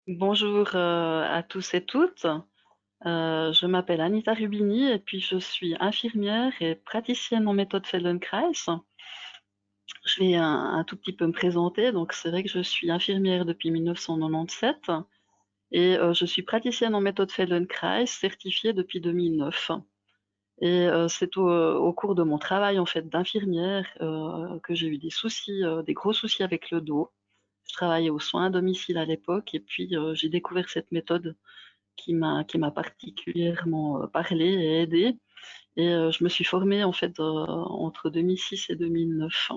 Bonjour à tous et toutes. Je m'appelle Anita Rubini et puis je suis infirmière et praticienne en méthode Feldenkrais. Je vais un tout petit peu me présenter. Donc, c'est vrai que je suis infirmière depuis 1997 et je suis praticienne en méthode Feldenkrais certifiée depuis 2009. Et c'est au cours de mon travail en fait d'infirmière que j'ai eu des soucis, des gros soucis avec le dos. Je travaillais aux soins à domicile à l'époque et puis j'ai découvert cette méthode qui m'a particulièrement parlé et aidé. Et je me suis formée en fait entre 2006 et 2009.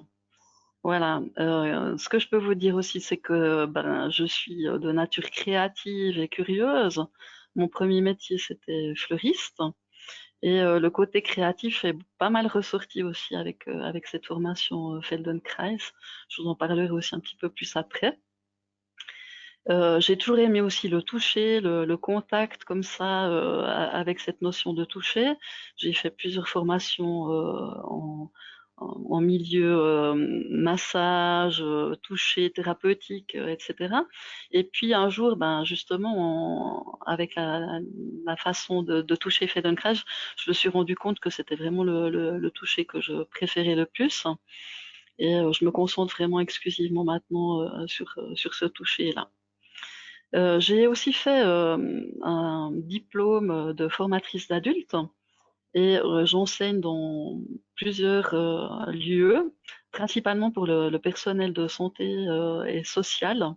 Voilà. Ce que je peux vous dire aussi, c'est que ben, je suis de nature créative et curieuse. Mon premier métier, c'était fleuriste. Et le côté créatif est pas mal ressorti aussi avec cette formation Feldenkrais. Je vous en parlerai aussi un petit peu plus après. J'ai toujours aimé aussi le toucher, le contact comme ça, avec cette notion de toucher. J'ai fait plusieurs formations en milieu massage, toucher thérapeutique, etc. Et puis un jour, ben justement, avec la façon de toucher Feldenkrais, je me suis rendu compte que c'était vraiment le toucher que je préférais le plus. Et je me concentre vraiment exclusivement maintenant sur ce toucher-là. J'ai aussi fait un diplôme de formatrice d'adultes et j'enseigne dans plusieurs lieux, principalement pour le personnel de santé et social.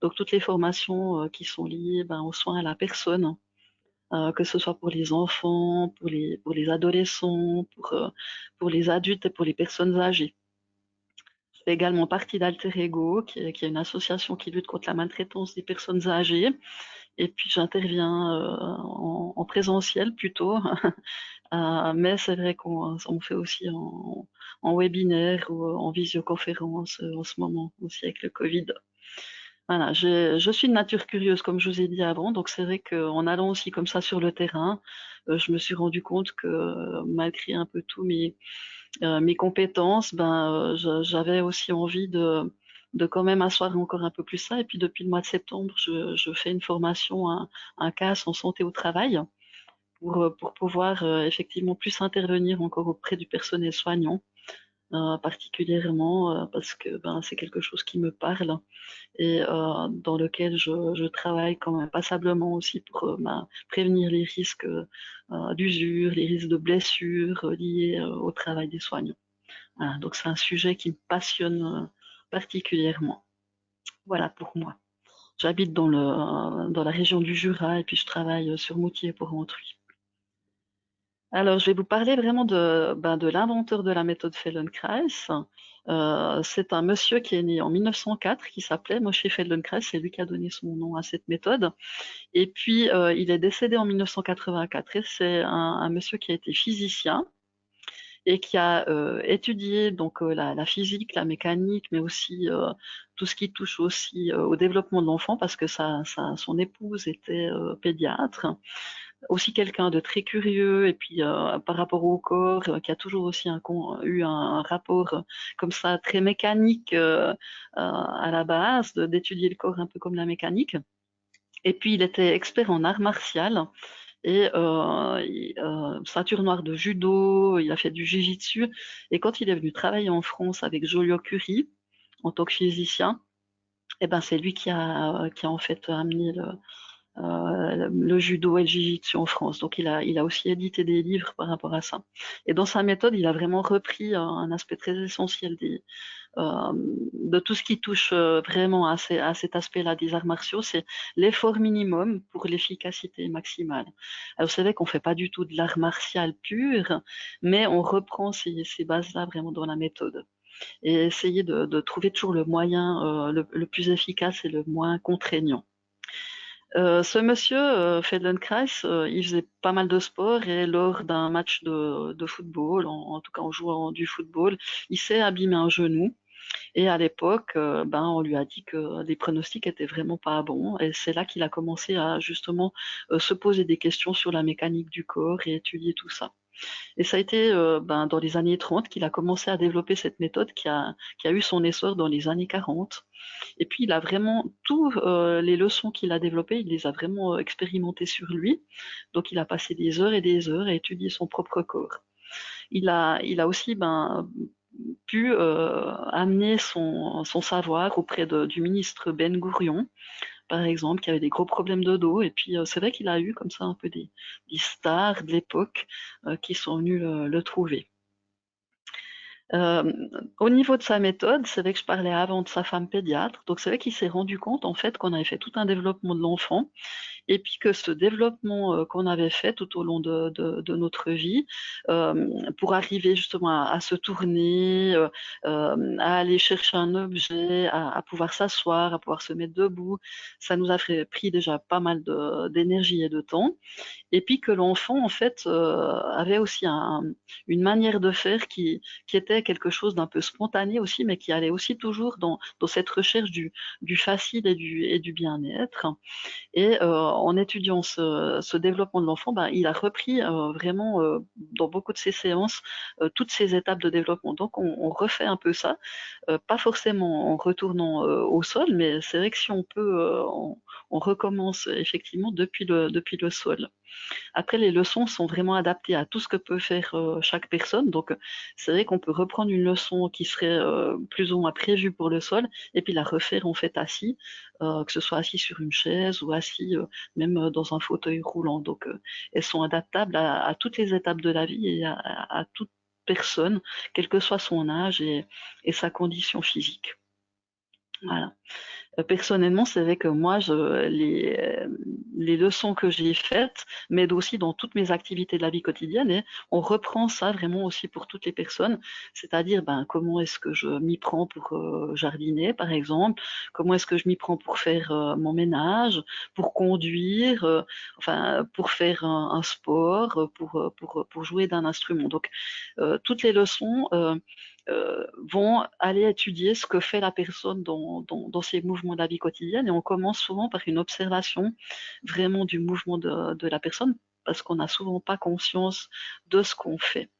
Donc toutes les formations qui sont liées ben, aux soins à la personne, que ce soit pour les enfants, pour les adolescents, pour les adultes et pour les personnes âgées. Je fais également partie d'Alter Ego, qui est une association qui lutte contre la maltraitance des personnes âgées. Et puis j'interviens en présentiel plutôt, mais c'est vrai qu'on fait aussi en webinaire ou en visioconférence en ce moment aussi avec le Covid. Voilà, je suis de nature curieuse comme je vous ai dit avant, donc c'est vrai qu'en allant aussi comme ça sur le terrain, je me suis rendu compte que malgré un peu tous mes compétences, ben j'avais aussi envie de quand même asseoir encore un peu plus ça. Et puis depuis le mois de septembre, je fais une formation, un CAS en santé au travail pour pouvoir effectivement plus intervenir encore auprès du personnel soignant, particulièrement parce que ben, c'est quelque chose qui me parle et dans lequel je travaille quand même passablement aussi pour ben, prévenir les risques d'usure, les risques de blessures liés au travail des soignants. Voilà, donc c'est un sujet qui me passionne particulièrement. Voilà pour moi. J'habite dans la région du Jura et puis je travaille sur Moutier pour Antruy. Alors, je vais vous parler vraiment de l'inventeur de la méthode Feldenkrais. C'est un monsieur qui est né en 1904 qui s'appelait Moshe Feldenkrais, c'est lui qui a donné son nom à cette méthode. Et puis, il est décédé en 1984 et c'est un monsieur qui a été physicien et qui a étudié donc la physique, la mécanique, mais aussi tout ce qui touche aussi au développement de l'enfant parce que son épouse était pédiatre, aussi quelqu'un de très curieux et puis par rapport au corps, qui a toujours aussi eu un rapport comme ça très mécanique à la base, d'étudier le corps un peu comme la mécanique. Et puis il était expert en art martial et ceinture noire de judo, il a fait du jiu-jitsu. Et quand il est venu travailler en France avec Joliot-Curie en tant que physicien, eh ben c'est lui qui a en fait amené le judo et le jiu-jitsu en France. Donc il a aussi édité des livres par rapport à ça. Et dans sa méthode, il a vraiment repris un aspect très essentiel de tout ce qui touche vraiment à cet aspect-là des arts martiaux, c'est l'effort minimum pour l'efficacité maximale. Alors vous savez qu'on fait pas du tout de l'art martial pur, mais on reprend ces bases-là vraiment dans la méthode et essayer de trouver toujours le moyen le plus efficace et le moins contraignant. Ce monsieur, Feldenkrais, il faisait pas mal de sport et lors d'un match de football, en tout cas en jouant du football, il s'est abîmé un genou. Et à l'époque, ben, on lui a dit que les pronostics étaient vraiment pas bons. Et c'est là qu'il a commencé à justement se poser des questions sur la mécanique du corps et étudier tout ça. Et ça a été dans les années 30 qu'il a commencé à développer cette méthode qui a eu son essor dans les années 40. Et puis il a vraiment toutes les leçons qu'il a développées, il les a vraiment expérimentées sur lui. Donc il a passé des heures et des heures à étudier son propre corps. Il a aussi pu amener son savoir auprès du ministre Ben Gourion, par exemple, qui avait des gros problèmes de dos. Et puis c'est vrai qu'il a eu comme ça un peu des stars de l'époque qui sont venus le trouver. Euh, Au niveau de sa méthode, c'est vrai que je parlais avant de sa femme pédiatre, donc c'est vrai qu'il s'est rendu compte en fait qu'on avait fait tout un développement de l'enfant et puis que ce développement qu'on avait fait tout au long de notre vie, pour arriver justement à se tourner, à aller chercher un objet, à pouvoir s'asseoir, à pouvoir se mettre debout, ça nous a pris déjà pas mal d'énergie et de temps. Et puis que l'enfant, en fait, avait aussi une manière de faire qui était quelque chose d'un peu spontané aussi, mais qui allait aussi toujours dans cette recherche du facile et du bien-être. Et en étudiant ce développement de l'enfant, il a repris vraiment dans beaucoup de ses séances toutes ces étapes de développement. Donc on refait un peu ça, pas forcément en retournant au sol, mais c'est vrai que si on peut, on recommence effectivement depuis le sol. Après, les leçons sont vraiment adaptées à tout ce que peut faire chaque personne. Donc, c'est vrai qu'on peut reprendre une leçon qui serait plus ou moins prévue pour le sol et puis la refaire en fait assis, que ce soit assis sur une chaise ou assis même dans un fauteuil roulant. Donc, elles sont adaptables à toutes les étapes de la vie et à toute personne, quel que soit son âge et sa condition physique. Voilà. Personnellement, c'est vrai que moi, les leçons que j'ai faites m'aident aussi dans toutes mes activités de la vie quotidienne et on reprend ça vraiment aussi pour toutes les personnes. C'est-à-dire, comment est-ce que je m'y prends pour jardiner, par exemple, comment est-ce que je m'y prends pour faire mon ménage, pour conduire, enfin, pour faire un sport, pour jouer d'un instrument. Donc, toutes les leçons vont aller étudier ce que fait la personne dans ses mouvements de la vie quotidienne. Et on commence souvent par une observation vraiment du mouvement de la personne parce qu'on n'a souvent pas conscience de ce qu'on fait.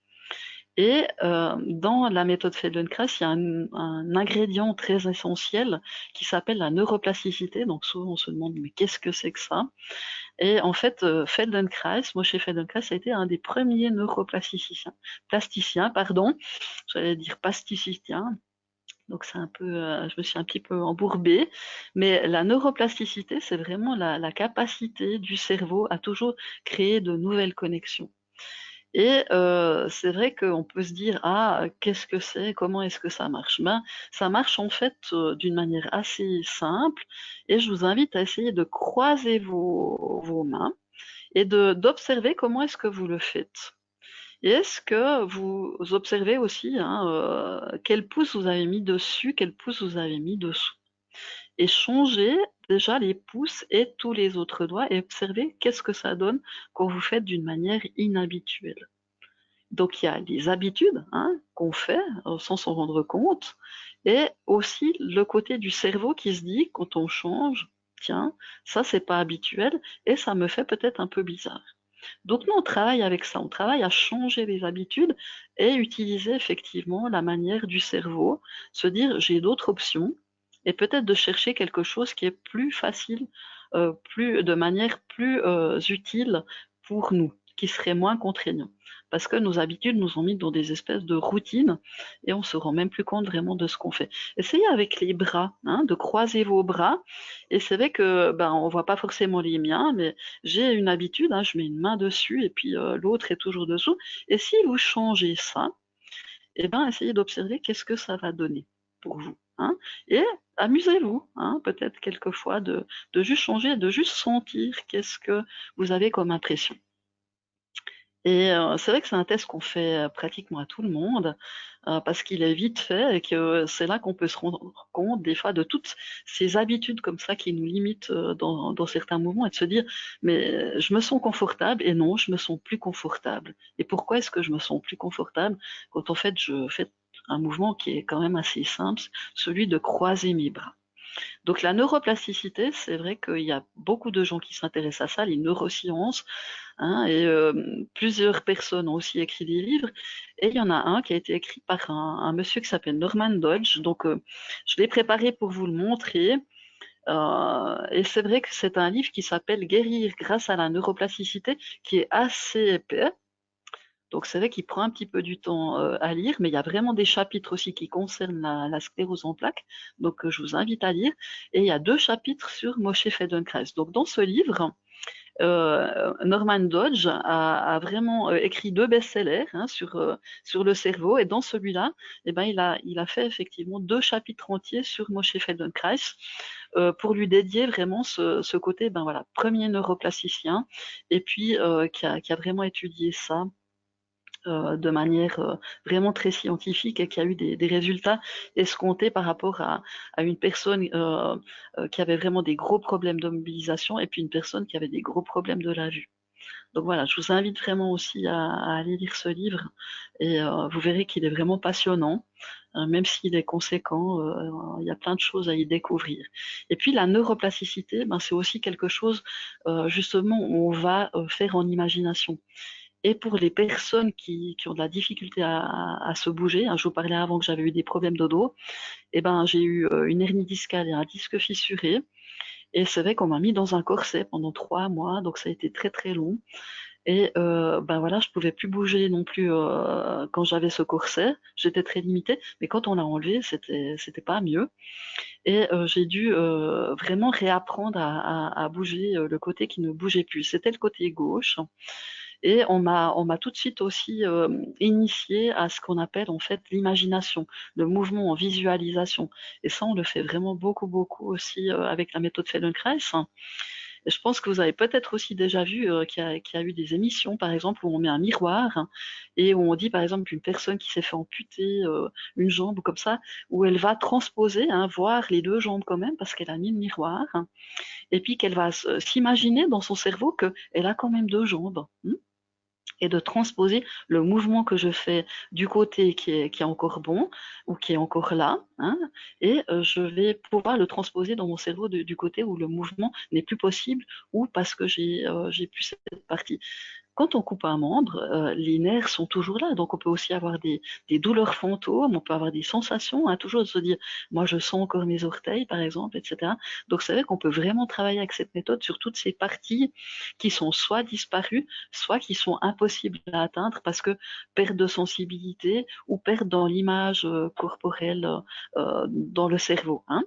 Et dans la méthode Feldenkrais, il y a un ingrédient très essentiel qui s'appelle la neuroplasticité. Donc souvent on se demande mais qu'est-ce que c'est que ça? Et en fait, Feldenkrais, Moshe Feldenkrais, ça a été un des premiers neuroplasticiens, pardon, j'allais dire plasticien, donc c'est un peu, je me suis un petit peu embourbée, mais la neuroplasticité, c'est vraiment la capacité du cerveau à toujours créer de nouvelles connexions. Et c'est vrai qu'on peut se dire ah qu'est-ce que c'est, comment est-ce que ça marche? Ça marche en fait d'une manière assez simple, et je vous invite à essayer de croiser vos mains et d'observer comment est-ce que vous le faites. Et est-ce que vous observez aussi hein, quel pouce vous avez mis dessus, quel pouce vous avez mis dessous. Et changez déjà les pouces et tous les autres doigts et observez qu'est-ce que ça donne quand vous faites d'une manière inhabituelle. Donc il y a les habitudes hein, qu'on fait sans s'en rendre compte, et aussi le côté du cerveau qui se dit quand on change, tiens, ça c'est pas habituel et ça me fait peut-être un peu bizarre. Donc nous, on travaille avec ça, on travaille à changer les habitudes et utiliser effectivement la manière du cerveau, se dire j'ai d'autres options et peut-être de chercher quelque chose qui est plus facile, de manière plus utile pour nous, qui serait moins contraignant. Parce que nos habitudes nous ont mis dans des espèces de routines et on se rend même plus compte vraiment de ce qu'on fait. Essayez avec les bras, hein, de croiser vos bras. Et c'est vrai que on voit pas forcément les miens, mais j'ai une habitude, hein, je mets une main dessus et puis l'autre est toujours dessous. Et si vous changez ça, essayez d'observer qu'est-ce que ça va donner pour vous. Hein, et amusez-vous, hein, peut-être quelquefois de juste changer, de juste sentir qu'est-ce que vous avez comme impression. Et c'est vrai que c'est un test qu'on fait pratiquement à tout le monde, parce qu'il est vite fait et que c'est là qu'on peut se rendre compte des fois de toutes ces habitudes comme ça qui nous limitent dans certains mouvements et de se dire mais je me sens confortable et non, je me sens plus confortable. Et pourquoi est-ce que je me sens plus confortable quand en fait je fais un mouvement qui est quand même assez simple, celui de croiser mes bras. Donc la neuroplasticité, c'est vrai qu'il y a beaucoup de gens qui s'intéressent à ça, les neurosciences, hein, et plusieurs personnes ont aussi écrit des livres. Et il y en a un qui a été écrit par un monsieur qui s'appelle Norman Dodge. Donc je l'ai préparé pour vous le montrer. Et c'est vrai que c'est un livre qui s'appelle Guérir grâce à la neuroplasticité, qui est assez épais. Donc c'est vrai qu'il prend un petit peu du temps à lire, mais il y a vraiment des chapitres aussi qui concernent la sclérose en plaques, donc je vous invite à lire. Et il y a 2 chapitres sur Moshe Feldenkrais. Donc dans ce livre, Norman Dodge a vraiment écrit 2 best-sellers, hein, sur le cerveau, et dans celui-là, eh ben, il a fait effectivement 2 chapitres entiers sur Moshe Feldenkrais, pour lui dédier vraiment ce côté, ben voilà, premier neuroplasticien, et puis qui a vraiment étudié ça de manière vraiment très scientifique, et qui a eu des résultats escomptés par rapport à une personne qui avait vraiment des gros problèmes de mobilisation, et puis une personne qui avait des gros problèmes de la vue. Donc voilà, je vous invite vraiment aussi à aller lire ce livre, et vous verrez qu'il est vraiment passionnant, même s'il est conséquent, il y a plein de choses à y découvrir. Et puis la neuroplasticité, ben, c'est aussi quelque chose justement où on va faire en imagination. Et pour les personnes qui ont de la difficulté à se bouger, hein, je vous parlais avant que j'avais eu des problèmes de dos, et ben j'ai eu une hernie discale et un disque fissuré. Et c'est vrai qu'on m'a mis dans un corset pendant 3 mois, donc ça a été très très long. Et ben voilà, je pouvais plus bouger non plus quand j'avais ce corset. J'étais très limitée, mais quand on l'a enlevé, c'était pas mieux. Et j'ai dû vraiment réapprendre à bouger le côté qui ne bougeait plus. C'était le côté gauche. Et on m'a tout de suite aussi initié à ce qu'on appelle en fait l'imagination, le mouvement en visualisation. Et ça, on le fait vraiment beaucoup, beaucoup aussi avec la méthode Feldenkrais. Et je pense que vous avez peut-être aussi déjà vu qu'il y a eu des émissions, par exemple, où on met un miroir, hein, et où on dit, par exemple, qu'une personne qui s'est fait amputer une jambe ou comme ça, où elle va transposer, hein, voir les 2 jambes quand même, parce qu'elle a mis le miroir, hein, et puis qu'elle va s'imaginer dans son cerveau qu'elle a quand même 2 jambes. Et de transposer le mouvement que je fais du côté qui est encore bon ou qui est encore là, hein, et je vais pouvoir le transposer dans mon cerveau du côté où le mouvement n'est plus possible, ou parce que j'ai plus cette partie. Quand on coupe un membre, les nerfs sont toujours là, donc on peut aussi avoir des douleurs fantômes, on peut avoir des sensations, hein, toujours de se dire, moi je sens encore mes orteils par exemple, etc. Donc c'est vrai qu'on peut vraiment travailler avec cette méthode sur toutes ces parties qui sont soit disparues, soit qui sont impossibles à atteindre parce que perte de sensibilité ou perte dans l'image corporelle dans le cerveau, hein.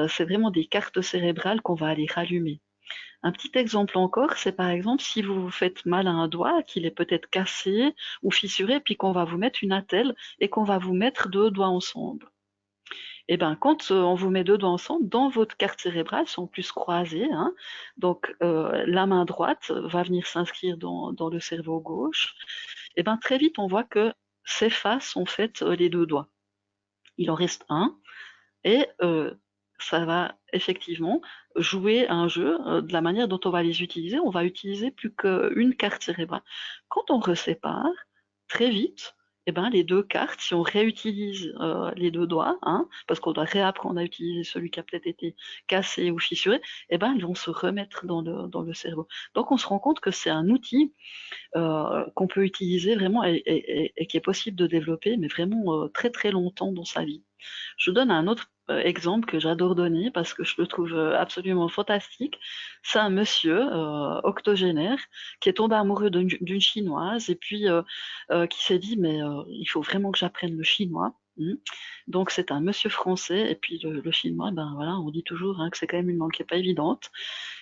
C'est vraiment des cartes cérébrales qu'on va aller rallumer. Un petit exemple encore, c'est par exemple si vous vous faites mal à un doigt, qu'il est peut-être cassé ou fissuré, puis qu'on va vous mettre une attelle et qu'on va vous mettre 2 doigts ensemble. Et ben quand on vous met 2 doigts ensemble, dans votre carte cérébrale, sont plus croisés, hein, donc la main droite va venir s'inscrire dans le cerveau gauche. Et ben très vite on voit que s'effacent en fait les 2 doigts. Il en reste un, et ça va effectivement jouer un jeu de la manière dont on va les utiliser. On va utiliser plus qu'une carte cérébrale. Quand on resépare, très vite, eh ben, les 2 cartes, si on réutilise les 2 doigts, hein, parce qu'on doit réapprendre à utiliser celui qui a peut-être été cassé ou fissuré, eh ben, elles vont se remettre dans le cerveau. Donc on se rend compte que c'est un outil qu'on peut utiliser vraiment, et qui est possible de développer, mais vraiment très très longtemps dans sa vie. Je vous donne un autre exemple que j'adore donner parce que je le trouve absolument fantastique. C'est un monsieur octogénaire qui est tombé amoureux d'une chinoise, et puis qui s'est dit mais il faut vraiment que j'apprenne le chinois. Donc c'est un monsieur français, et puis le chinois, ben voilà, on dit toujours hein, que c'est quand même une langue qui est pas évidente.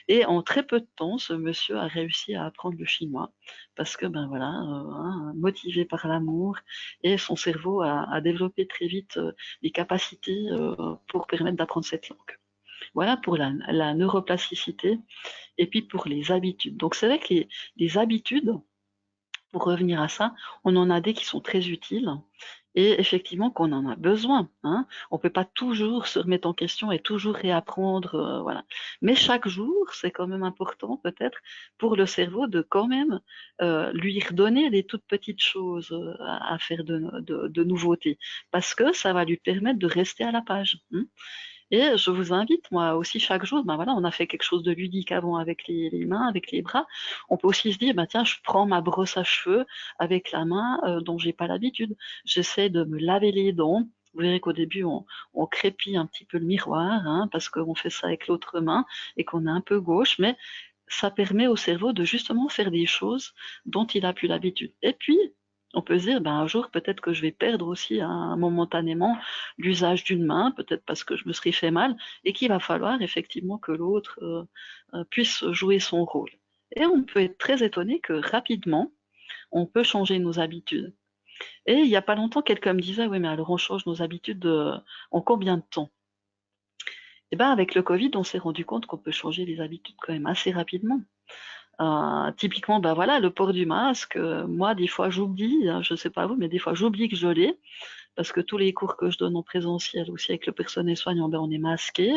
Et en très peu de temps, ce monsieur a réussi à apprendre le chinois parce que, ben voilà, hein, motivé par l'amour, et son cerveau a développé très vite les capacités pour permettre d'apprendre cette langue. Voilà pour la neuroplasticité, et puis pour les habitudes. Donc c'est vrai que les habitudes, pour revenir à ça, on en a des qui sont très utiles, et effectivement qu'on en a besoin, hein. On peut pas toujours se remettre en question et toujours réapprendre, voilà. Mais chaque jour, c'est quand même important peut-être pour le cerveau de quand même lui redonner des toutes petites choses à faire de nouveautés, parce que ça va lui permettre de rester à la page, hein. Et je vous invite, moi aussi, chaque jour, ben voilà, on a fait quelque chose de ludique avant avec les mains, avec les bras. On peut aussi se dire, ben tiens, je prends ma brosse à cheveux avec la main dont j'ai pas l'habitude. J'essaie de me laver les dents. Vous verrez qu'au début, on crépille un petit peu le miroir, hein, parce qu'on fait ça avec l'autre main et qu'on est un peu gauche, mais ça permet au cerveau de justement faire des choses dont il a plus l'habitude. Et puis, on peut se dire, ben, un jour, peut-être que je vais perdre aussi hein, momentanément l'usage d'une main, peut-être parce que je me serais fait mal, et qu'il va falloir effectivement que l'autre puisse jouer son rôle. Et on peut être très étonné que rapidement, on peut changer nos habitudes. Et il n'y a pas longtemps, quelqu'un me disait, oui, mais alors on change nos habitudes en combien de temps? Et ben avec le Covid, on s'est rendu compte qu'on peut changer les habitudes quand même assez rapidement. Typiquement, ben voilà, le port du masque, moi, des fois, j'oublie, hein, je sais pas vous, mais des fois, j'oublie que je l'ai, parce que tous les cours que je donne en présentiel aussi avec le personnel soignant, ben, on est masqué,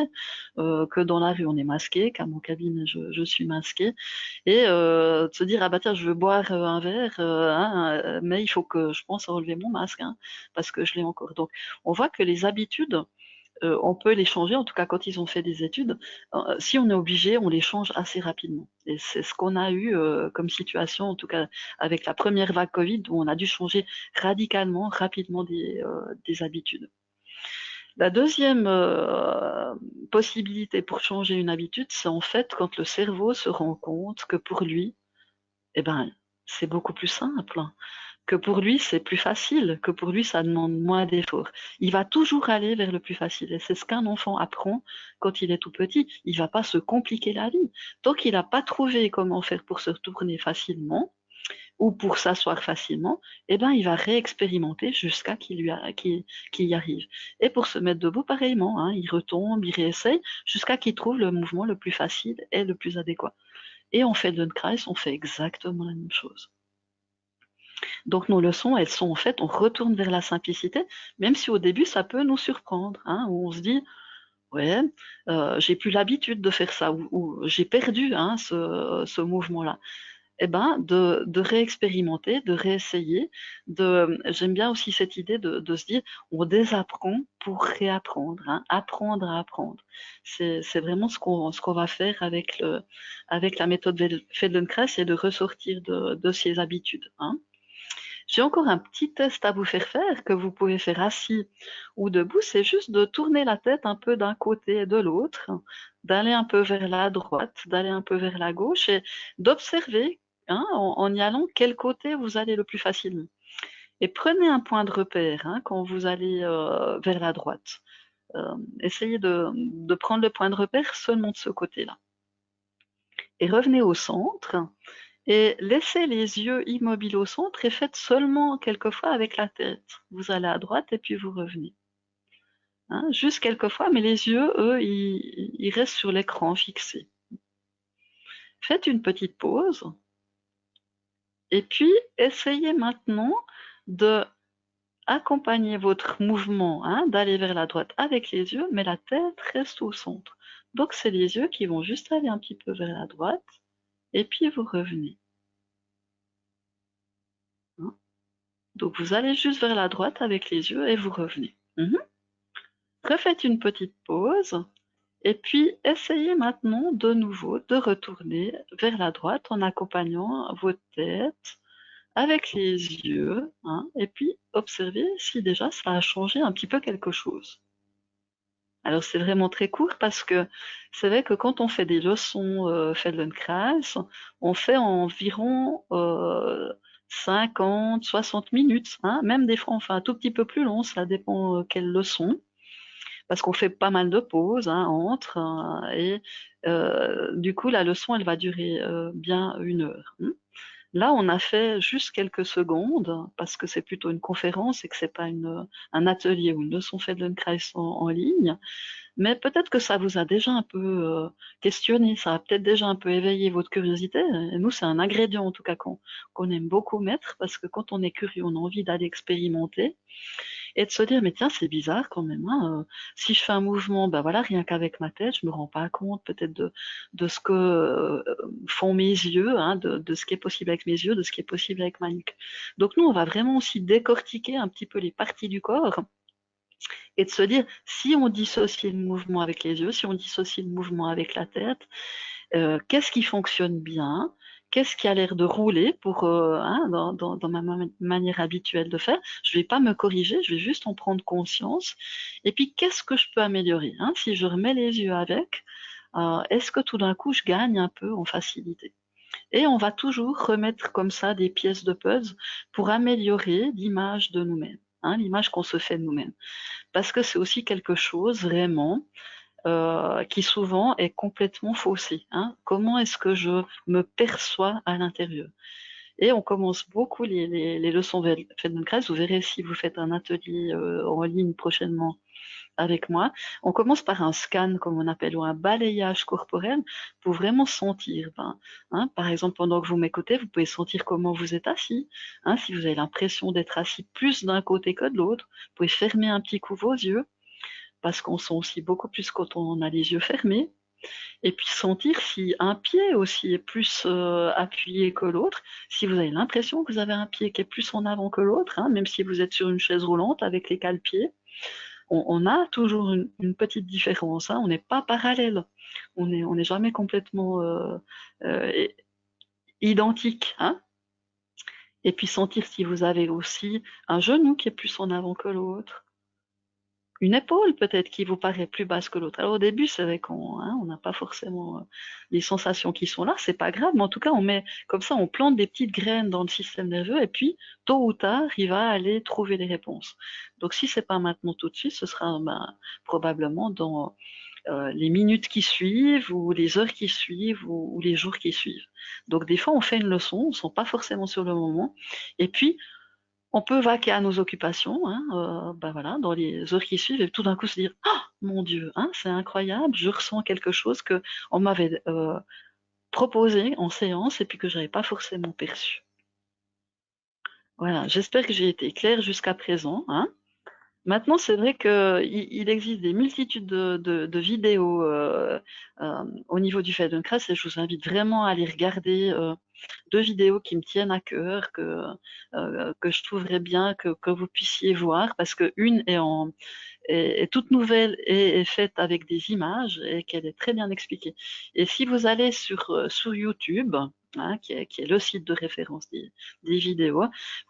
que dans la rue, on est masqué, qu'à mon cabinet, je suis masqué, et de se dire, ah bah tiens, je veux boire un verre, hein, mais il faut que je pense à enlever mon masque, hein, parce que je l'ai encore. Donc, on voit que les habitudes, on peut les changer, en tout cas quand ils ont fait des études. Si on est obligé, on les change assez rapidement. Et c'est ce qu'on a eu comme situation, en tout cas avec la première vague Covid, où on a dû changer radicalement, rapidement des habitudes. La deuxième possibilité pour changer une habitude, c'est en fait quand le cerveau se rend compte que pour lui, eh ben, c'est beaucoup plus simple, que pour lui, c'est plus facile, que pour lui, ça demande moins d'efforts. Il va toujours aller vers le plus facile. Et c'est ce qu'un enfant apprend quand il est tout petit. Il va pas se compliquer la vie. Tant qu'il n'a pas trouvé comment faire pour se retourner facilement ou pour s'asseoir facilement, eh ben, il va réexpérimenter jusqu'à qu'il y arrive. Et pour se mettre debout, pareillement, hein, il retombe, il réessaye jusqu'à qu'il trouve le mouvement le plus facile et le plus adéquat. Et en Feldenkrais, on fait exactement la même chose. Donc nos leçons, elles sont en fait, on retourne vers la simplicité, même si au début ça peut nous surprendre, hein, où on se dit ouais, j'ai plus l'habitude de faire ça, ou j'ai perdu hein, ce mouvement-là. Eh ben, de réexpérimenter, de réessayer, j'aime bien aussi cette idée de se dire, on désapprend pour réapprendre, hein, apprendre à apprendre. C'est vraiment ce qu'on va faire avec la méthode Feldenkrais, c'est de ressortir de ses habitudes, hein. J'ai encore un petit test à vous faire faire que vous pouvez faire assis ou debout. C'est juste de tourner la tête un peu d'un côté et de l'autre, d'aller un peu vers la droite, d'aller un peu vers la gauche et d'observer hein, en y allant quel côté vous allez le plus facilement. Et prenez un point de repère hein, quand vous allez vers la droite. Essayez de prendre le point de repère seulement de ce côté-là. Et revenez au centre et laissez les yeux immobiles au centre et faites seulement quelquefois avec la tête. Vous allez à droite et puis vous revenez. Hein, juste quelquefois, mais les yeux, eux, ils restent sur l'écran fixé. Faites une petite pause et puis essayez maintenant de accompagner votre mouvement, hein, d'aller vers la droite avec les yeux, mais la tête reste au centre. Donc c'est les yeux qui vont juste aller un petit peu vers la droite et puis vous revenez. Hein. Donc vous allez juste vers la droite avec les yeux et vous revenez. Refaites une petite pause et puis essayez maintenant de nouveau de retourner vers la droite en accompagnant votre tête avec les yeux hein, et puis observez si déjà ça a changé un petit peu quelque chose. Alors c'est vraiment très court parce que c'est vrai que quand on fait des leçons Feldenkrais, on fait environ 50, 60 minutes, hein, même des fois on fait un tout petit peu plus long, ça dépend quelle leçon, parce qu'on fait pas mal de pauses hein, entre, et du coup la leçon elle va durer bien 1 heure. Là, on a fait juste quelques secondes parce que c'est plutôt une conférence et que c'est pas un atelier ou une leçon Feldenkrais en ligne. Mais peut-être que ça vous a déjà un peu questionné, ça a peut-être déjà un peu éveillé votre curiosité. Et nous, c'est un ingrédient en tout cas qu'on aime beaucoup mettre parce que quand on est curieux, on a envie d'aller expérimenter et de se dire mais tiens c'est bizarre quand même hein, si je fais un mouvement ben voilà rien qu'avec ma tête je me rends pas compte peut-être de ce que font mes yeux hein, de ce qui est possible avec mes yeux de ce qui est possible avec ma nuque. Donc nous on va vraiment aussi décortiquer un petit peu les parties du corps et de se dire, si on dissocie le mouvement avec les yeux, si on dissocie le mouvement avec la tête, qu'est-ce qui fonctionne bien, qu'est-ce qui a l'air de rouler pour, hein, dans ma manière habituelle de faire. Je ne vais pas me corriger, je vais juste en prendre conscience. Et puis, qu'est-ce que je peux améliorer, hein, si je remets les yeux avec, est-ce que tout d'un coup, je gagne un peu en facilité? Et on va toujours remettre comme ça des pièces de puzzle pour améliorer l'image de nous-mêmes, hein, l'image qu'on se fait de nous-mêmes. Parce que c'est aussi quelque chose vraiment qui souvent est complètement faussé, hein. Comment est-ce que je me perçois à l'intérieur? Et on commence beaucoup les leçons Feldenkrais. Vous verrez si vous faites un atelier en ligne prochainement avec moi. On commence par un scan, comme on appelle, ou un balayage corporel pour vraiment sentir. Ben, hein, par exemple, pendant que vous m'écoutez, vous pouvez sentir comment vous êtes assis. Hein, si vous avez l'impression d'être assis plus d'un côté que de l'autre, vous pouvez fermer un petit coup vos yeux parce qu'on sent aussi beaucoup plus quand on a les yeux fermés. Et puis sentir si un pied aussi est plus appuyé que l'autre, si vous avez l'impression que vous avez un pied qui est plus en avant que l'autre, hein, même si vous êtes sur une chaise roulante avec les cale-pieds, on a toujours une petite différence, hein, on n'est pas parallèle, on n'est jamais complètement euh, identique. Hein. Et puis sentir si vous avez aussi un genou qui est plus en avant que l'autre, une épaule peut-être qui vous paraît plus basse que l'autre. Alors au début, c'est vrai qu'on hein, on n'a pas forcément les sensations qui sont là, c'est pas grave, mais en tout cas, on met comme ça, on plante des petites graines dans le système nerveux et puis tôt ou tard, il va aller trouver les réponses. Donc si c'est pas maintenant tout de suite, ce sera ben, probablement dans les minutes qui suivent ou les heures qui suivent ou les jours qui suivent. Donc des fois, on fait une leçon, on ne sent pas forcément sur le moment, et puis on peut vaquer à nos occupations, hein, ben voilà, dans les heures qui suivent, et tout d'un coup se dire, ah, mon Dieu, hein, c'est incroyable, je ressens quelque chose que on m'avait proposé en séance et puis que j'avais pas forcément perçu. Voilà, j'espère que j'ai été claire jusqu'à présent, hein. Maintenant, c'est vrai qu'il existe des multitudes de vidéos au niveau du Feldenkrais et je vous invite vraiment à aller regarder deux vidéos qui me tiennent à cœur, que je trouverais bien que vous puissiez voir parce que une est toute nouvelle et est faite avec des images et qu'elle est très bien expliquée. Et si vous allez sur YouTube, hein, qui est le site de référence des vidéos,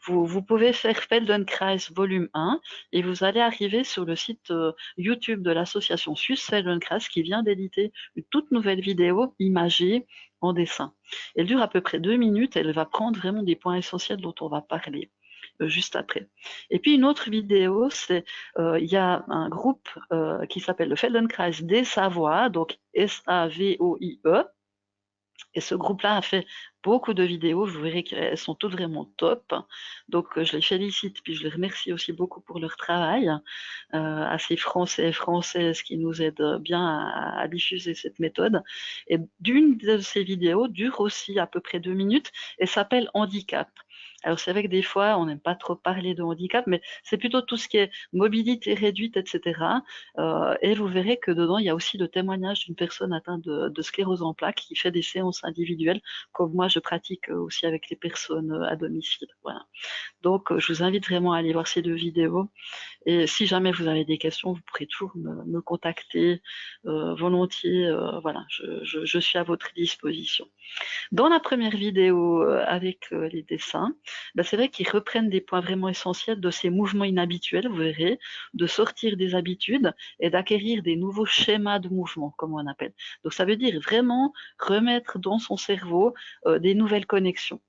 vous pouvez faire Feldenkrais volume 1 et vous allez arriver sur le site YouTube de l'association suisse Feldenkrais qui vient d'éditer une toute nouvelle vidéo imagée en dessin. Elle dure à peu près 2 minutes, elle va prendre vraiment des points essentiels dont on va parler juste après. Et puis une autre vidéo, c'est il y a un groupe qui s'appelle le Feldenkrais des Savoies, donc S-A-V-O-I-E, et ce groupe-là a fait beaucoup de vidéos, vous verrez qu'elles sont toutes vraiment top. Donc je les félicite, puis je les remercie aussi beaucoup pour leur travail, à ces Français et Françaises qui nous aident bien à diffuser cette méthode. Et d'une de ces vidéos dure aussi à peu près 2 minutes et s'appelle Handicap. Alors c'est vrai que des fois, on n'aime pas trop parler de handicap, mais c'est plutôt tout ce qui est mobilité réduite, etc. Et vous verrez que dedans, il y a aussi le témoignage d'une personne atteinte de sclérose en plaques qui fait des séances individuelles, comme moi je pratique aussi avec les personnes à domicile. Voilà. Donc je vous invite vraiment à aller voir ces deux vidéos. Et si jamais vous avez des questions, vous pourrez toujours me contacter volontiers. Voilà, je suis à votre disposition. Dans la première vidéo avec les dessins, ben c'est vrai qu'ils reprennent des points vraiment essentiels de ces mouvements inhabituels, vous verrez, de sortir des habitudes et d'acquérir des nouveaux schémas de mouvement, comme on appelle. Donc ça veut dire vraiment remettre dans son cerveau des nouvelles connexions.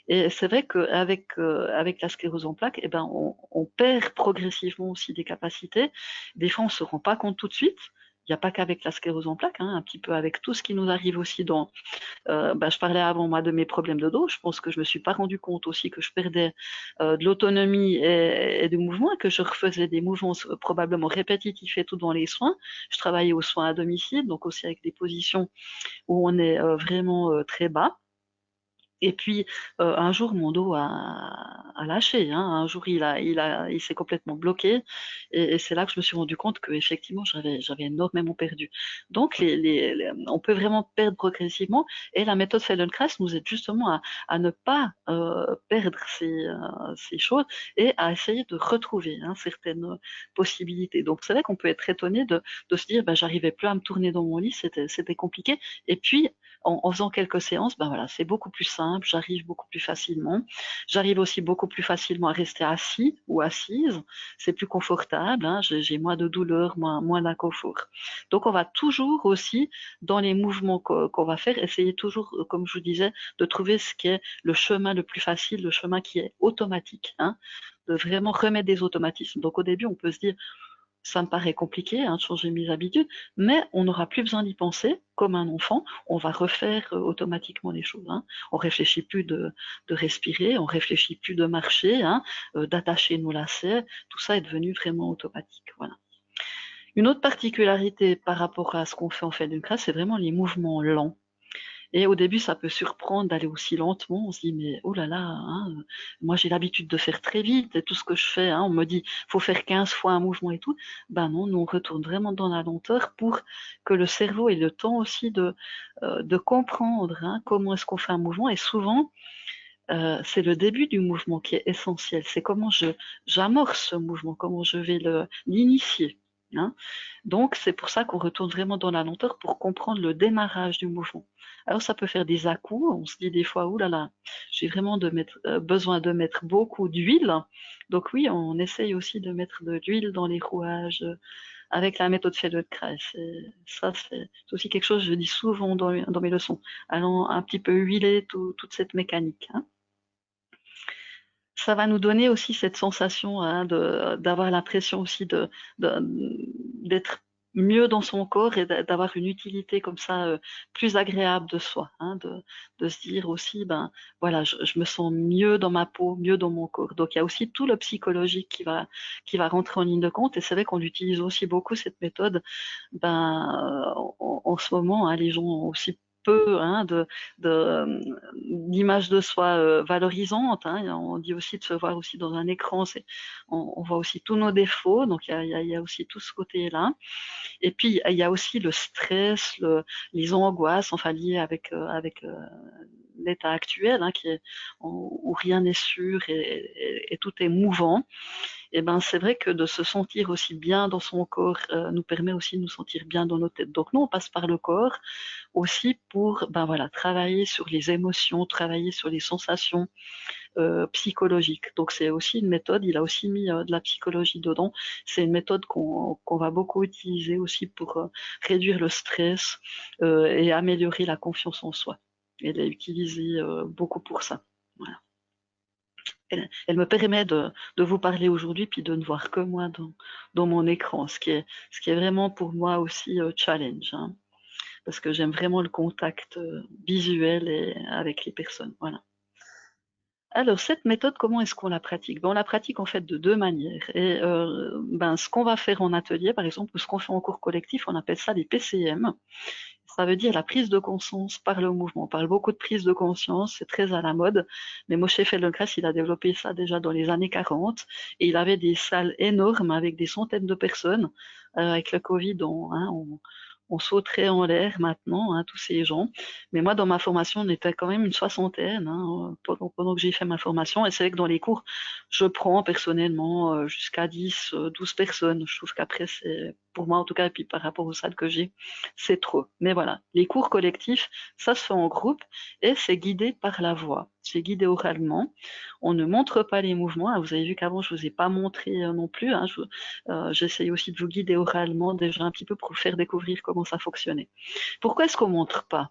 Et c'est vrai qu'avec avec la sclérose en plaques, eh ben on perd progressivement aussi des capacités. Des fois, on se rend pas compte tout de suite. Il n'y a pas qu'avec la sclérose en plaques, hein, un petit peu avec tout ce qui nous arrive aussi je parlais avant moi de mes problèmes de dos. Je pense que je me suis pas rendu compte aussi que je perdais de l'autonomie et du mouvement, et que je refaisais des mouvements probablement répétitifs et tout dans les soins. Je travaillais aux soins à domicile, donc aussi avec des positions où on est vraiment très bas. Et puis, un jour, mon dos a lâché, hein. Un jour, il s'est complètement bloqué et c'est là que je me suis rendu compte qu'effectivement, j'avais énormément perdu. Donc on peut vraiment perdre progressivement et la méthode Feldenkrais nous aide justement à ne pas, perdre ces choses et à essayer de retrouver, hein, certaines possibilités. Donc c'est vrai qu'on peut être étonné de se dire: «Bah, j'arrivais plus à me tourner dans mon lit, c'était compliqué» et puis en faisant quelques séances, ben voilà, c'est beaucoup plus simple, j'arrive beaucoup plus facilement. J'arrive aussi beaucoup plus facilement à rester assis ou assise. C'est plus confortable, hein, j'ai moins de douleur, moins d'inconfort. Donc on va toujours aussi, dans les mouvements qu'on va faire, essayer toujours, comme je vous disais, de trouver ce qui est le chemin le plus facile, le chemin qui est automatique, hein, de vraiment remettre des automatismes. Donc au début, on peut se dire, ça me paraît compliqué, hein, de changer mes habitudes, mais on n'aura plus besoin d'y penser. Comme un enfant, on va refaire automatiquement les choses, hein. On réfléchit plus de respirer, on réfléchit plus de marcher, hein, d'attacher nos lacets. Tout ça est devenu vraiment automatique. Voilà. Une autre particularité par rapport à ce qu'on fait en Feldenkrais, c'est vraiment les mouvements lents. Et au début, ça peut surprendre d'aller aussi lentement. On se dit, mais oh là là, hein, moi j'ai l'habitude de faire très vite et tout ce que je fais, hein, on me dit, faut faire 15 fois un mouvement et tout. Ben non, nous on retourne vraiment dans la lenteur pour que le cerveau ait le temps aussi de comprendre, hein, comment est-ce qu'on fait un mouvement. Et souvent, c'est le début du mouvement qui est essentiel. C'est comment j'amorce ce mouvement, comment je vais l'initier, hein. Donc, c'est pour ça qu'on retourne vraiment dans la lenteur pour comprendre le démarrage du mouvement. Alors, ça peut faire des à-coups. On se dit des fois, ouh là là, j'ai vraiment besoin de mettre beaucoup d'huile. Donc oui, on essaye aussi de mettre de l'huile dans les rouages avec la méthode Feldenkrais. Ça, c'est aussi quelque chose que je dis souvent dans mes leçons. Allons un petit peu huiler toute cette mécanique, hein. Ça va nous donner aussi cette sensation, hein, d'avoir l'impression aussi d'être mieux dans son corps et d'avoir une utilité comme ça plus agréable de soi, hein, de se dire aussi, ben voilà, je me sens mieux dans ma peau, mieux dans mon corps. Donc il y a aussi tout le psychologique qui va rentrer en ligne de compte et c'est vrai qu'on utilise aussi beaucoup cette méthode. Ben en ce moment, hein, les gens ont aussi peu, hein, d'image de soi valorisante, hein. On dit aussi de se voir aussi dans un écran, on voit aussi tous nos défauts, donc il y a aussi tout ce côté-là. Et puis il y a aussi le stress, les angoisses, enfin liées avec l'état actuel, hein, où rien n'est sûr et tout est mouvant. Et ben c'est vrai que de se sentir aussi bien dans son corps nous permet aussi de nous sentir bien dans nos têtes. Donc nous on passe par le corps aussi pour ben voilà travailler sur les émotions, travailler sur les sensations psychologiques. Donc c'est aussi une méthode. Il a aussi mis de la psychologie dedans. C'est une méthode qu'on va beaucoup utiliser aussi pour réduire le stress et améliorer la confiance en soi. Elle est utilisée beaucoup pour ça. Voilà. Elle me permet de vous parler aujourd'hui puis de ne voir que moi dans mon écran, ce qui est vraiment pour moi aussi challenge, hein, parce que j'aime vraiment le contact visuel avec les personnes. Voilà. Alors, cette méthode, comment est-ce qu'on la pratique? Ben, on la pratique en fait de deux manières. Et ben, ce qu'on va faire en atelier, par exemple, ou ce qu'on fait en cours collectif, on appelle ça des PCM. Ça veut dire la prise de conscience par le mouvement. On parle beaucoup de prise de conscience, c'est très à la mode. Mais Moshe Feldenkrais, il a développé ça déjà dans les années 40 et il avait des salles énormes avec des centaines de personnes. Avec le Covid, on sauterait en l'air maintenant, hein, tous ces gens. Mais moi, dans ma formation, on était quand même une soixantaine, hein, pendant que j'ai fait ma formation. Et c'est vrai que dans les cours, je prends personnellement jusqu'à 10, 12 personnes. Je trouve qu'après, c'est, pour moi en tout cas, et puis par rapport aux salles que j'ai, c'est trop. Mais voilà, les cours collectifs, ça se fait en groupe et c'est guidé par la voix. C'est guidé oralement. On ne montre pas les mouvements. Vous avez vu qu'avant, je vous ai pas montré non plus, hein. J'essaye aussi de vous guider oralement déjà un petit peu pour vous faire découvrir comment ça fonctionnait. Pourquoi est-ce qu'on montre pas?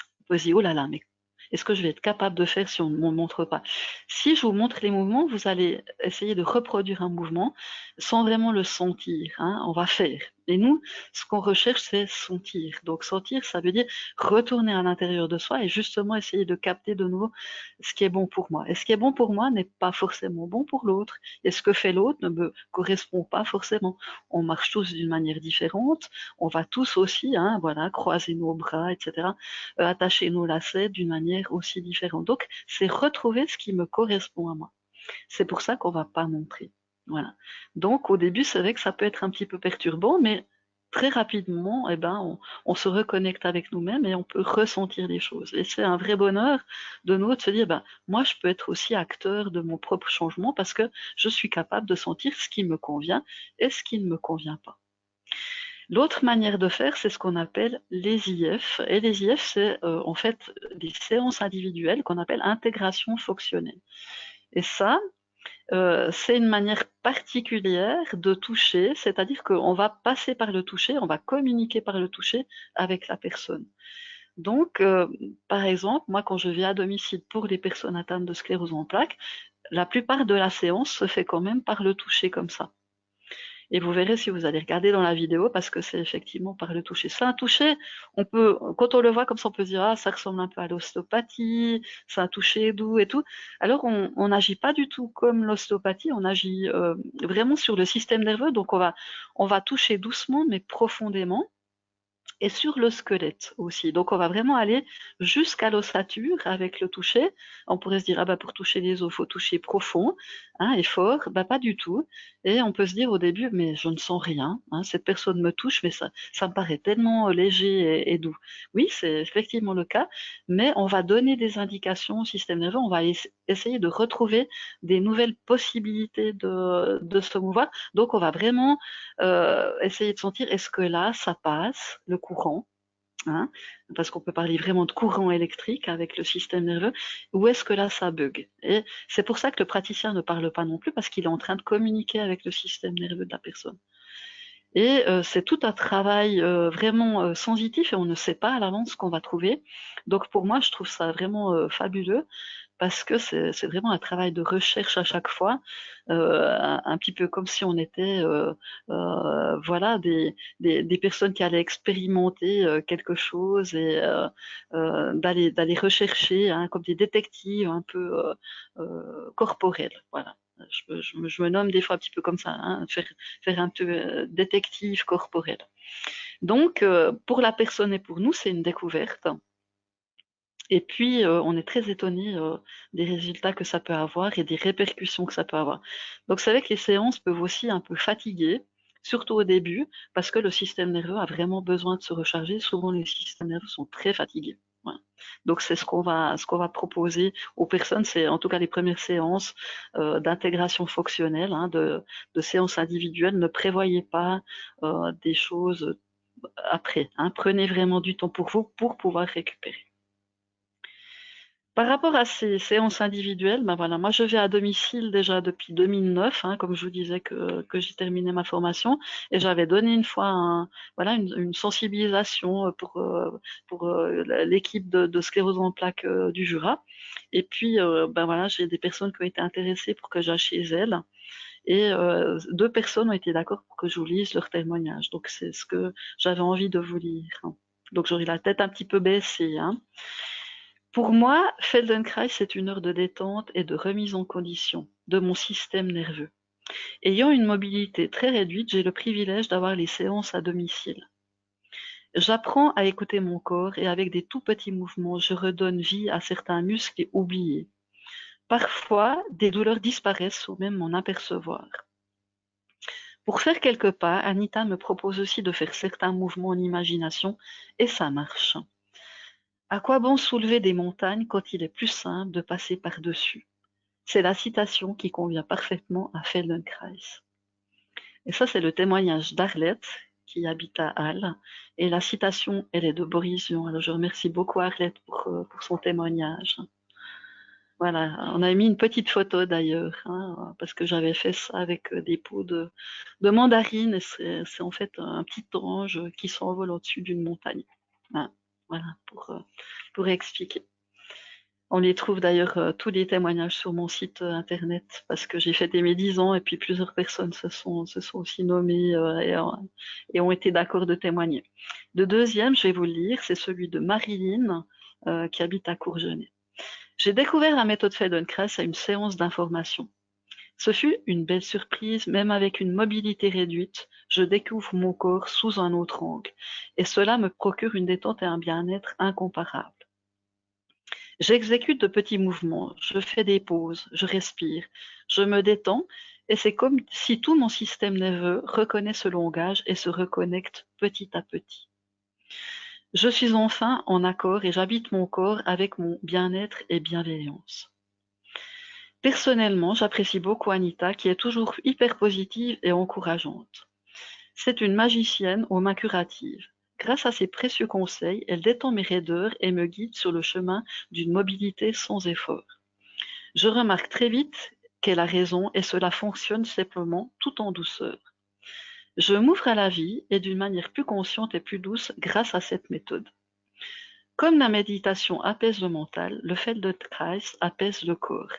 Vous pouvez dire, oh là là, mais est-ce que je vais être capable de faire si on ne me montre pas? Si je vous montre les mouvements, vous allez essayer de reproduire un mouvement sans vraiment le sentir, hein. On va faire. Et nous, ce qu'on recherche, c'est sentir. Donc sentir, ça veut dire retourner à l'intérieur de soi et justement essayer de capter de nouveau ce qui est bon pour moi. Et ce qui est bon pour moi n'est pas forcément bon pour l'autre. Et ce que fait l'autre ne me correspond pas forcément. On marche tous d'une manière différente. On va tous aussi, hein, voilà, croiser nos bras, etc., attacher nos lacets d'une manière aussi différente. Donc, c'est retrouver ce qui me correspond à moi. C'est pour ça qu'on va pas montrer. Voilà. Donc, au début, c'est vrai que ça peut être un petit peu perturbant, mais très rapidement, eh ben, on se reconnecte avec nous-mêmes et on peut ressentir des choses. Et c'est un vrai bonheur de nous de se dire, ben, moi, je peux être aussi acteur de mon propre changement parce que je suis capable de sentir ce qui me convient et ce qui ne me convient pas. L'autre manière de faire, c'est ce qu'on appelle les IF. Et les IF, c'est en fait des séances individuelles qu'on appelle intégration fonctionnelle. Et ça, c'est une manière particulière de toucher, c'est-à-dire qu'on va passer par le toucher, on va communiquer par le toucher avec la personne. Donc, par exemple, moi, quand je vais à domicile pour les personnes atteintes de sclérose en plaques, la plupart de la séance se fait quand même par le toucher comme ça. Et vous verrez si vous allez regarder dans la vidéo, parce que c'est effectivement par le toucher. C'est un toucher, on peut, quand on le voit comme ça, on peut se dire, ah, ça ressemble un peu à l'ostéopathie, c'est un toucher doux et tout. Alors, on n'agit pas du tout comme l'ostéopathie, on agit vraiment sur le système nerveux, donc on va toucher doucement, mais profondément et sur le squelette aussi. Donc, on va vraiment aller jusqu'à l'ossature avec le toucher. On pourrait se dire, ah bah, pour toucher les os, faut toucher profond, hein, et fort. Bah, pas du tout. Et on peut se dire au début, mais je ne sens rien, hein, cette personne me touche, mais ça me paraît tellement léger et doux. Oui, c'est effectivement le cas, mais on va donner des indications au système nerveux, on va essayer de retrouver des nouvelles possibilités de se mouvoir. Donc, on va vraiment essayer de sentir est-ce que là, ça passe, le courant, hein, parce qu'on peut parler vraiment de courant électrique avec le système nerveux, ou est-ce que là, ça bug. Et c'est pour ça que le praticien ne parle pas non plus, parce qu'il est en train de communiquer avec le système nerveux de la personne. Et c'est tout un travail vraiment sensitif et on ne sait pas à l'avance ce qu'on va trouver. Donc pour moi, je trouve ça vraiment fabuleux parce que c'est vraiment un travail de recherche à chaque fois, un petit peu comme si on était voilà des personnes qui allaient expérimenter quelque chose et d'aller rechercher, hein, comme des détectives un peu corporels. Voilà. Je me nomme des fois un petit peu comme ça, hein, faire un peu détective corporel. Donc, pour la personne et pour nous, c'est une découverte. Et puis, on est très étonné des résultats que ça peut avoir et des répercussions que ça peut avoir. Donc, c'est vrai que les séances peuvent aussi un peu fatiguer, surtout au début, parce que le système nerveux a vraiment besoin de se recharger. Souvent, les systèmes nerveux sont très fatigués. Voilà. Donc, c'est ce qu'on va proposer aux personnes. C'est en tout cas les premières séances d'intégration fonctionnelle, hein, de séances individuelles. Ne prévoyez pas des choses après, hein. Prenez vraiment du temps pour vous pour pouvoir récupérer. Par rapport à ces séances individuelles, ben voilà, moi je vais à domicile déjà depuis 2009, hein, comme je vous disais que j'ai terminé ma formation, et j'avais donné une fois voilà, une sensibilisation pour l'équipe de sclérose en plaques du Jura. Et puis, ben voilà, j'ai des personnes qui ont été intéressées pour que j'aille chez elles. Et deux personnes ont été d'accord pour que je vous lise leur témoignage. Donc c'est ce que j'avais envie de vous lire, hein. Donc j'aurai la tête un petit peu baissée, hein. Pour moi, Feldenkrais, c'est une heure de détente et de remise en condition de mon système nerveux. Ayant une mobilité très réduite, j'ai le privilège d'avoir les séances à domicile. J'apprends à écouter mon corps et avec des tout petits mouvements, je redonne vie à certains muscles oubliés. Parfois, des douleurs disparaissent sans même m'en apercevoir. Pour faire quelques pas, Anita me propose aussi de faire certains mouvements en imagination et ça marche. À quoi bon soulever des montagnes quand il est plus simple de passer par-dessus? C'est la citation qui convient parfaitement à Feldenkrais. Et ça, c'est le témoignage d'Arlette, qui habite à Halle. Et la citation, elle est de Boris Vian. Alors, je remercie beaucoup Arlette pour son témoignage. Voilà, on a mis une petite photo d'ailleurs, hein, parce que j'avais fait ça avec des pots de mandarines. Et c'est en fait un petit ange qui s'envole au-dessus d'une montagne. Hein, voilà, pour expliquer. On les trouve d'ailleurs, tous les témoignages sur mon site internet, parce que j'ai fêté mes 10 ans et puis plusieurs personnes se sont aussi nommées et ont été d'accord de témoigner. Le deuxième, je vais vous le lire, c'est celui de Marilyn, qui habite à Courgenay. J'ai découvert la méthode Feldenkrais à une séance d'information. Ce fut une belle surprise, même avec une mobilité réduite, je découvre mon corps sous un autre angle, et cela me procure une détente et un bien-être incomparables. J'exécute de petits mouvements, je fais des pauses, je respire, je me détends et c'est comme si tout mon système nerveux reconnaît ce langage et se reconnecte petit à petit. Je suis enfin en accord et j'habite mon corps avec mon bien-être et bienveillance. Personnellement, j'apprécie beaucoup Anita qui est toujours hyper positive et encourageante. C'est une magicienne aux mains curatives. Grâce à ses précieux conseils, elle détend mes raideurs et me guide sur le chemin d'une mobilité sans effort. Je remarque très vite qu'elle a raison et cela fonctionne simplement tout en douceur. Je m'ouvre à la vie et d'une manière plus consciente et plus douce grâce à cette méthode. Comme la méditation apaise le mental, le Feldenkrais apaise le corps.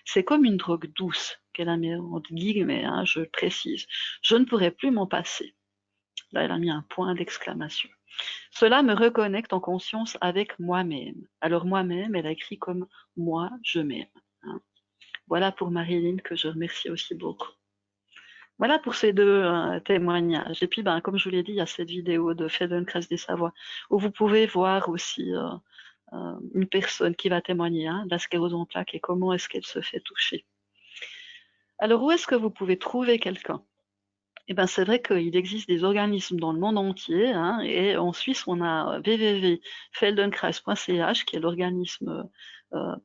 C'est comme une drogue douce qu'elle a mis entre guillemets, je précise. Je ne pourrais plus m'en passer. Là, elle a mis un point d'exclamation. Cela me reconnecte en conscience avec moi-même. Alors moi-même, elle a écrit comme moi, je m'aime. Voilà pour Marilyn que je remercie aussi beaucoup. Voilà pour ces deux témoignages. Et puis, comme je vous l'ai dit, il y a cette vidéo de Feldenkrais des Savoies où vous pouvez voir aussi une personne qui va témoigner de la sclérose en plaques et comment est-ce qu'elle se fait toucher. Alors, où est-ce que vous pouvez trouver quelqu'un? Eh ben, c'est vrai qu'il existe des organismes dans le monde entier, et en Suisse, on a www.feldenkrais.ch, qui est l'organisme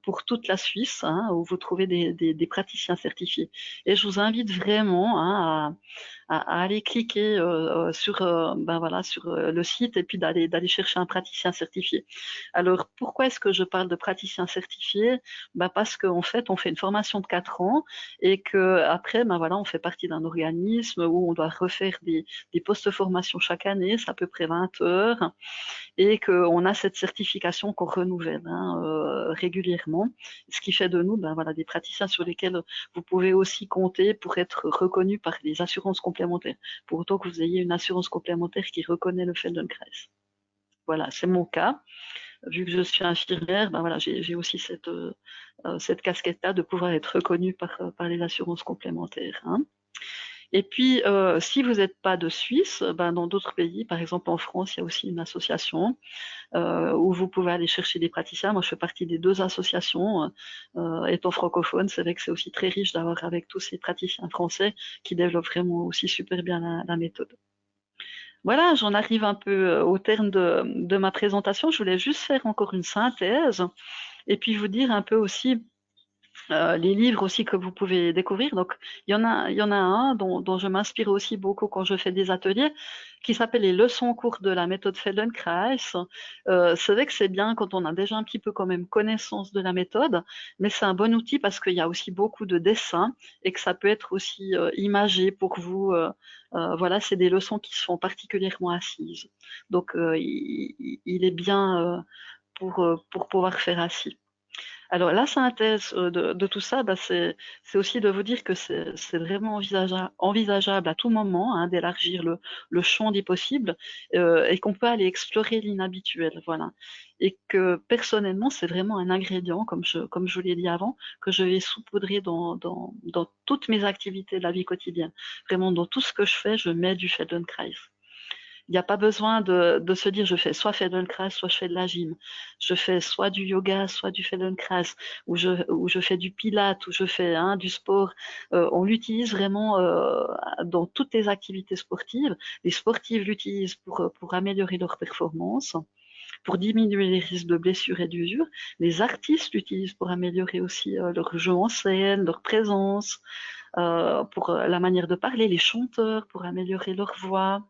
pour toute la Suisse, où vous trouvez des praticiens certifiés. Et je vous invite vraiment à aller cliquer sur, sur le site et puis d'aller chercher un praticien certifié. Alors, pourquoi est-ce que je parle de praticien certifié? Parce qu'en fait, on fait une formation de 4 ans et qu'après, on fait partie d'un organisme où on doit refaire des postes-formations chaque année, c'est à peu près 20 heures, et qu'on a cette certification qu'on renouvelle régulièrement, ce qui fait de nous des praticiens sur lesquels vous pouvez aussi compter pour être reconnus par les assurances complémentaires, pour autant que vous ayez une assurance complémentaire qui reconnaît le Feldenkrais. Voilà, c'est mon cas. Vu que je suis infirmière, j'ai aussi cette casquette-là de pouvoir être reconnue par les assurances complémentaires. Et puis, si vous n'êtes pas de Suisse, dans d'autres pays, par exemple en France, il y a aussi une association où vous pouvez aller chercher des praticiens. Moi, je fais partie des deux associations. Étant francophone, c'est vrai que c'est aussi très riche d'avoir avec tous ces praticiens français qui développent vraiment aussi super bien la méthode. Voilà, j'en arrive un peu au terme de ma présentation. Je voulais juste faire encore une synthèse et puis vous dire un peu aussi les livres aussi que vous pouvez découvrir. Donc, il y en a un dont je m'inspire aussi beaucoup quand je fais des ateliers, qui s'appelle les leçons courtes de la méthode Feldenkrais. C'est vrai que c'est bien quand on a déjà un petit peu quand même connaissance de la méthode, mais c'est un bon outil parce qu'il y a aussi beaucoup de dessins et que ça peut être aussi imagé pour vous. Voilà, c'est des leçons qui sont particulièrement assises. Donc, il est bien pour pouvoir faire assis. Alors la synthèse de tout ça, c'est aussi de vous dire que c'est vraiment envisageable à tout moment d'élargir le champ des possibles et qu'on peut aller explorer l'inhabituel, voilà. Et que personnellement, c'est vraiment un ingrédient, comme je vous l'ai dit avant, que je vais saupoudrer dans toutes mes activités de la vie quotidienne. Vraiment, dans tout ce que je fais, je mets du Feldenkrais. Il n'y a pas besoin de se dire je fais soit Feldenkrais, soit je fais de la gym. Je fais soit du yoga, soit du Feldenkrais, ou je fais du pilates, ou je fais du sport. On l'utilise vraiment dans toutes les activités sportives. Les sportifs l'utilisent pour améliorer leur performance, pour diminuer les risques de blessures et d'usure. Les artistes l'utilisent pour améliorer aussi leur jeu en scène, leur présence, pour la manière de parler. Les chanteurs pour améliorer leur voix.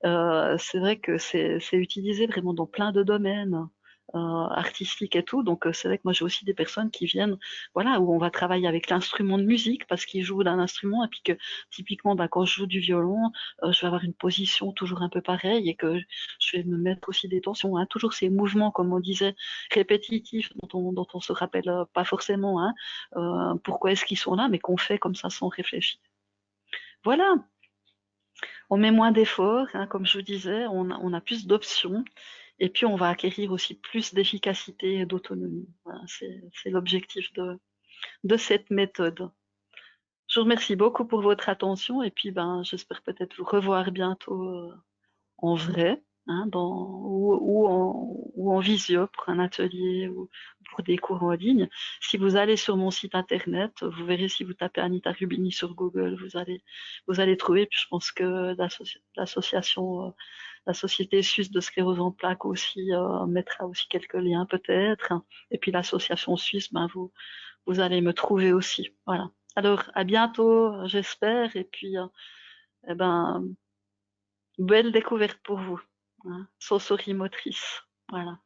C'est vrai que c'est utilisé vraiment dans plein de domaines. artistique et tout. Donc c'est vrai que moi j'ai aussi des personnes qui viennent, voilà, où on va travailler avec l'instrument de musique parce qu'ils jouent d'un instrument et puis que typiquement, bah, quand je joue du violon, je vais avoir une position toujours un peu pareille et que je vais me mettre aussi des tensions, hein, toujours ces mouvements, comme on disait, répétitifs dont on se rappelle pas forcément, hein, pourquoi est-ce qu'ils sont là, mais qu'on fait comme ça sans réfléchir. Voilà, on met moins d'efforts, hein, comme je vous disais, on a plus d'options et puis on va acquérir aussi plus d'efficacité et d'autonomie. Voilà, c'est l'objectif de cette méthode. Je vous remercie beaucoup pour votre attention et puis ben, j'espère peut-être vous revoir bientôt en vrai, hein, ou en visio pour un atelier ou pour des cours en ligne. Si vous allez sur mon site internet, vous verrez si vous tapez Anita Rubini sur Google, vous allez trouver. Puis je pense que l'association, la Société suisse de sclérose en plaques aussi mettra aussi quelques liens peut-être. Et puis l'association suisse, ben vous allez me trouver aussi. Voilà. Alors à bientôt, j'espère. Et puis eh ben belle découverte pour vous, hein, sensorimotrice. Voilà.